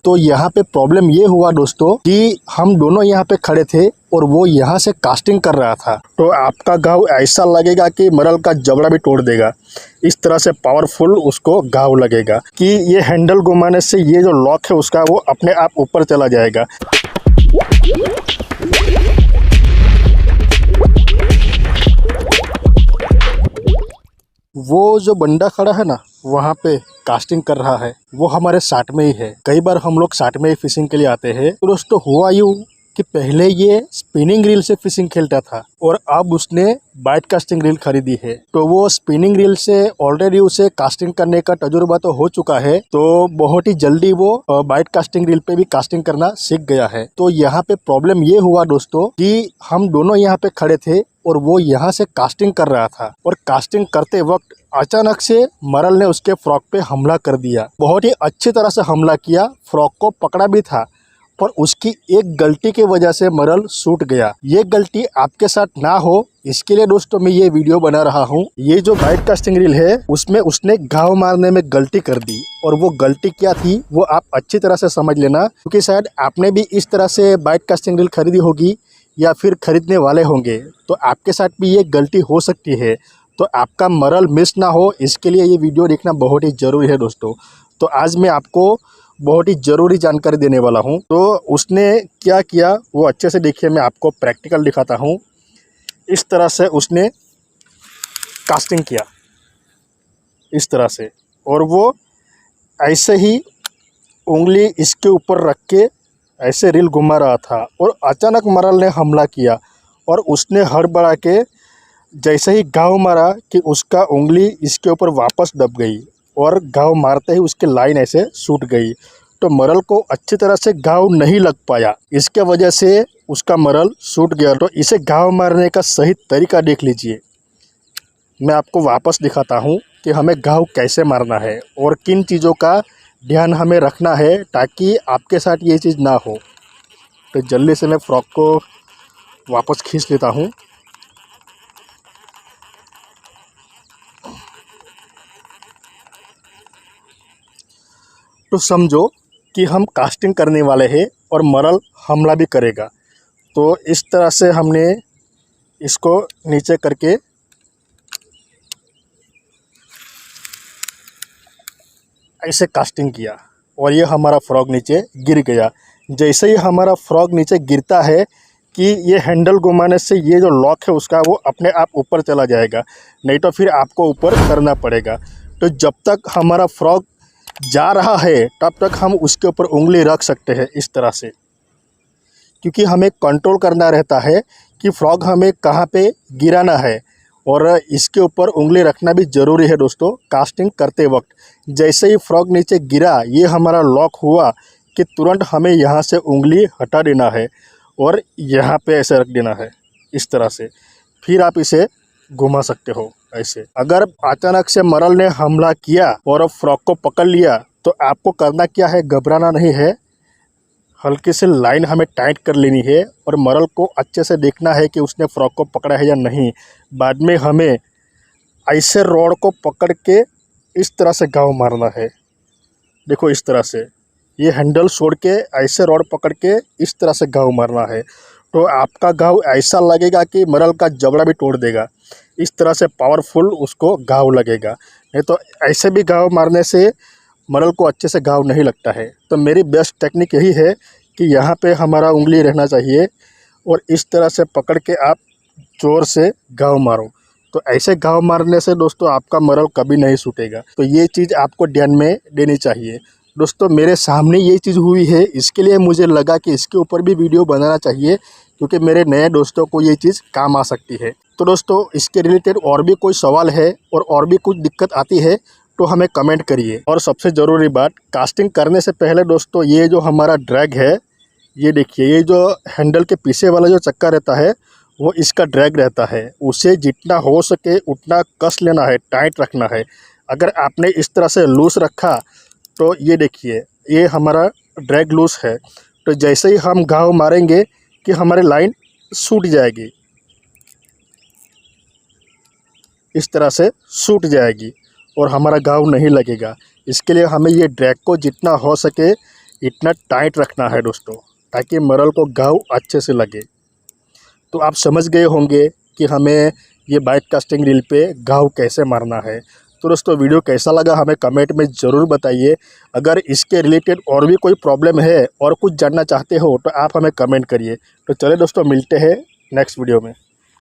तो यहाँ पे प्रॉब्लम ये हुआ दोस्तों कि हम दोनों यहाँ पे खड़े थे और वो यहाँ से कास्टिंग कर रहा था। तो आपका घाव ऐसा लगेगा कि मरल का जबड़ा भी तोड़ देगा, इस तरह से पावरफुल उसको घाव लगेगा कि ये हैंडल घुमाने से ये जो लॉक है उसका वो अपने आप ऊपर चला जाएगा। वो जो बंदा खड़ा है ना वहाँ पे कास्टिंग कर रहा है, वो हमारे साथ में ही है। कई बार हम लोग साथ में ही फिशिंग के लिए आते हैं। तो दोस्तों हुआ यूँ कि पहले ये स्पिनिंग रील से फिशिंग खेलता था और अब उसने बाइट कास्टिंग रील खरीदी है। तो वो स्पिनिंग रील से ऑलरेडी उसे कास्टिंग करने का तजुर्बा तो हो चुका है, तो बहुत ही जल्दी वो बाइट कास्टिंग रील पे भी कास्टिंग करना सीख गया है। तो यहाँ पे प्रॉब्लम ये हुआ दोस्तों कि हम दोनों यहाँ पे खड़े थे और वो यहाँ से कास्टिंग कर रहा था और कास्टिंग करते वक्त अचानक से मरल ने उसके फ्रॉक पे हमला कर दिया। बहुत ही अच्छी तरह से हमला किया, फ्रॉक को पकड़ा भी था, पर उसकी एक गलती की वजह से मरल सूट गया। ये गलती आपके साथ ना हो इसके लिए दोस्तों मैं ये वीडियो बना रहा हूँ। ये जो बाइट कास्टिंग रील है उसमें उसने घाव मारने में गलती कर दी और वो गलती क्या थी वो आप अच्छी तरह से समझ लेना, क्योंकि शायद आपने भी इस तरह से बाइट कास्टिंग रील खरीदी होगी या फिर खरीदने वाले होंगे, तो आपके साथ भी ये गलती हो सकती है। तो आपका मरल मिस ना हो इसके लिए ये वीडियो देखना बहुत ही ज़रूरी है दोस्तों। तो आज मैं आपको बहुत ही ज़रूरी जानकारी देने वाला हूं। तो उसने क्या किया वो अच्छे से देखिए, मैं आपको प्रैक्टिकल दिखाता हूं। इस तरह से उसने कास्टिंग किया इस तरह से, और वो ऐसे ही उंगली इसके ऊपर रख के ऐसे रील घुमा रहा था और अचानक मरल ने हमला किया और उसने हड़बड़ा के जैसे ही घाव मारा कि उसका उंगली इसके ऊपर वापस दब गई और घाव मारते ही उसकी लाइन ऐसे सूट गई। तो मरल को अच्छी तरह से घाव नहीं लग पाया, इसके वजह से उसका मरल सूट गया। तो इसे घाव मारने का सही तरीका देख लीजिए। मैं आपको वापस दिखाता हूँ कि हमें घाव कैसे मारना है और किन चीज़ों का ध्यान हमें रखना है ताकि आपके साथ ये चीज़ ना हो। तो जल्दी से मैं फ्रॉक को वापस खींच लेता हूँ। तो समझो कि हम कास्टिंग करने वाले हैं और मरल हमला भी करेगा। तो इस तरह से हमने इसको नीचे करके ऐसे कास्टिंग किया और ये हमारा फ्रॉग नीचे गिर गया। जैसे ही हमारा फ्रॉग नीचे गिरता है कि ये हैंडल घुमाने से ये जो लॉक है उसका वो अपने आप ऊपर चला जाएगा, नहीं तो फिर आपको ऊपर करना पड़ेगा। तो जब तक हमारा फ्रॉग जा रहा है तब तक हम उसके ऊपर उंगली रख सकते हैं इस तरह से, क्योंकि हमें कंट्रोल करना रहता है कि फ्रॉग हमें कहाँ पे गिराना है और इसके ऊपर उंगली रखना भी ज़रूरी है दोस्तों कास्टिंग करते वक्त। जैसे ही फ्रॉग नीचे गिरा ये हमारा लॉक हुआ कि तुरंत हमें यहाँ से उंगली हटा देना है और यहाँ पे ऐसे रख देना है इस तरह से, फिर आप इसे घुमा सकते हो ऐसे। अगर अचानक से मरल ने हमला किया और फ्रॉक को पकड़ लिया तो आपको करना क्या है, घबराना नहीं है। हल्की सी लाइन हमें टाइट कर लेनी है और मरल को अच्छे से देखना है कि उसने फ्रॉक को पकड़ा है या नहीं। बाद में हमें ऐसे रॉड को पकड़ के इस तरह से घाव मारना है। देखो इस तरह से ये हैंडल छोड़ के ऐसे रॉड पकड़ के इस तरह से घाव मारना है। तो आपका घाव ऐसा लगेगा कि मरल का जबड़ा भी तोड़ देगा, इस तरह से पावरफुल उसको घाव लगेगा। नहीं तो ऐसे भी घाव मारने से मरल को अच्छे से घाव नहीं लगता है। तो मेरी बेस्ट टेक्निक यही है कि यहाँ पे हमारा उंगली रहना चाहिए और इस तरह से पकड़ के आप ज़ोर से घाव मारो। तो ऐसे घाव मारने से दोस्तों आपका मरल कभी नहीं छूटेगा। तो ये चीज़ आपको ध्यान में देनी चाहिए। दोस्तों मेरे सामने ये चीज़ हुई है, इसके लिए मुझे लगा कि इसके ऊपर भी वीडियो बनाना चाहिए, क्योंकि मेरे नए दोस्तों को ये चीज़ काम आ सकती है। तो दोस्तों इसके रिलेटेड और भी कोई सवाल है और भी कुछ दिक्कत आती है तो हमें कमेंट करिए। और सबसे ज़रूरी बात, कास्टिंग करने से पहले दोस्तों ये जो हमारा ड्रैग है, ये देखिए, ये जो हैंडल के पीछे वाला जो चक्का रहता है वो इसका ड्रैग रहता है, उसे जितना हो सके उतना कस लेना है, टाइट रखना है। अगर आपने इस तरह से लूज़ रखा तो ये देखिए ये हमारा ड्रैग लूज़ है। तो जैसे ही हम घाव मारेंगे कि हमारी लाइन सूट जाएगी, इस तरह से सूट जाएगी और हमारा घाव नहीं लगेगा। इसके लिए हमें ये ड्रैग को जितना हो सके इतना टाइट रखना है दोस्तों, ताकि मरल को घाव अच्छे से लगे। तो आप समझ गए होंगे कि हमें ये बाइट कास्टिंग रील पे घाव कैसे मारना है। तो दोस्तों वीडियो कैसा लगा हमें कमेंट में ज़रूर बताइए। अगर इसके रिलेटेड और भी कोई प्रॉब्लम है और कुछ जानना चाहते हो तो आप हमें कमेंट करिए। तो चलिए दोस्तों, मिलते हैं नेक्स्ट वीडियो में।